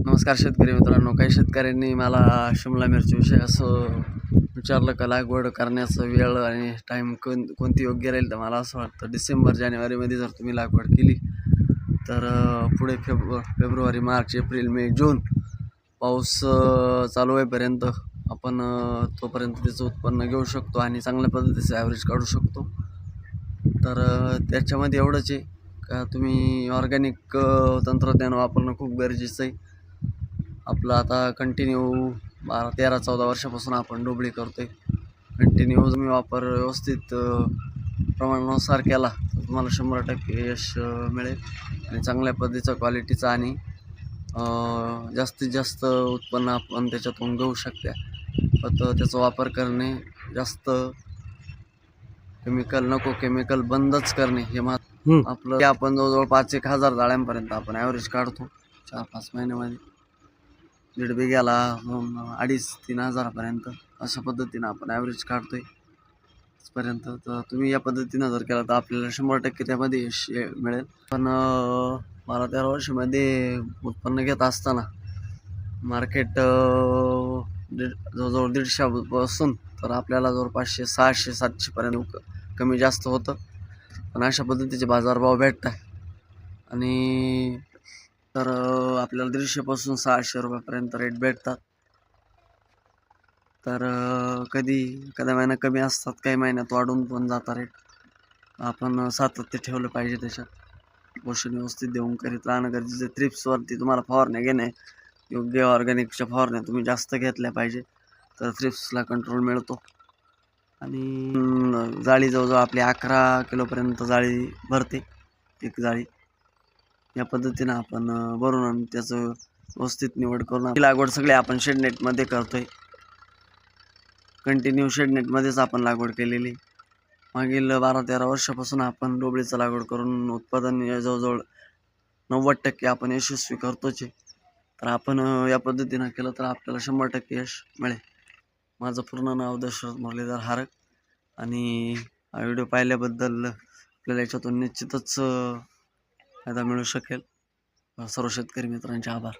नमस्कार शेतकरी मित्रांनो. काही शेतकऱ्यांनी मला शिमला मिरचीविषयी असं विचारलं का लागवड करण्याचा वेळ आणि टाईम कोणती योग्य राहील. तर मला असं वाटतं डिसेंबर जानेवारीमध्ये जर तुम्ही लागवड केली तर पुढे फेब्रुवारी, मार्च, एप्रिल, मे, जून पाऊस चालू होईपर्यंत आपण तोपर्यंत त्याचं उत्पन्न घेऊ शकतो आणि चांगल्या पद्धतीचं ॲव्हरेज काढू शकतो. तर त्याच्यामध्ये एवढंच आहे का तुम्ही ऑर्गॅनिक तंत्रज्ञान वापरणं खूप गरजेचं आहे. आपलं आता कंटिन्यू 12, 13, 14 वर्षापासून आपण डोबळी करतोय. कंटिन्यू तुम्ही वापर व्यवस्थित प्रमाणानुसार केला तर तुम्हाला 100% यश मिळेल आणि चांगल्या पद्धतीचा क्वालिटीचा आणि जास्तीत जास्त उत्पन्न आपण त्याच्यातून घेऊ शकते. फक्त त्याचा वापर करणे, जास्त केमिकल नको, केमिकल बंदच करणे हे आपलं. आपण जवळजवळ 5-1 हजार जाळ्यांपर्यंत आपण ॲव्हरेज काढतो 4-5 महिन्यामध्ये. 1.5 बिघ्याला 2,500-3 हजारापर्यंत अशा पद्धतीनं आपण ॲव्हरेज काढतोय आजपर्यंत. तर तुम्ही या पद्धतीनं जर केला तर आपल्याला 100% त्यामध्ये यश मिळेल. पण 12-13 वर्षामध्ये उत्पन्न घेत असताना मार्केट जवळजवळ 150 पासून तर आपल्याला जवळ 500, 600, 700पर्यंत कमी जास्त होतं. पण अशा पद्धतीचे बाजारभाव भेटतात आणि तर आपल्याला 150 पासून 600 रुपयापर्यंत रेट भेटतात. तर कधी एखाद्या महिना कमी असतात, काही महिन्यात वाढून पण जातात रेट. आपण सातत्य ठेवलं पाहिजे, त्याच्यात पोषण व्यवस्थित देऊन करीत राहणं गरजेचं. थ्रिप्सवरती तुम्हाला फवारण्या घेणे योग्य, ऑर्गॅनिकच्या फवारण्या तुम्ही जास्त घेतल्या पाहिजे तर थ्रिप्सला कंट्रोल मिळतो. आणि जाळी जवळजवळ आपली 11 किलोपर्यंत जाळी भरते एक जाळी. या पद्धतीनं आपण भरून त्याचं व्यवस्थित निवड करून लागवड सगळी आपण शेडनेटमध्ये करतोय. कंटिन्यू शेडनेटमध्येच आपण लागवड केलेली. मागील 12-13 वर्षापासून आपण डोबळीचं लागवड करून उत्पादन जवळजवळ 90% आपण यशस्वी करतोच आहे. तर आपण या पद्धतीनं केलं तर आपल्याला 100% यश मिळेल. माझं पूर्ण नाव दशरथ मुरलीधर हारक आणि हा व्हिडिओ पाहिल्याबद्दल आपल्याला याच्यातून निश्चितच फायदा मिळू शकेल. सर्व शेतकरी मित्रांचे आभार.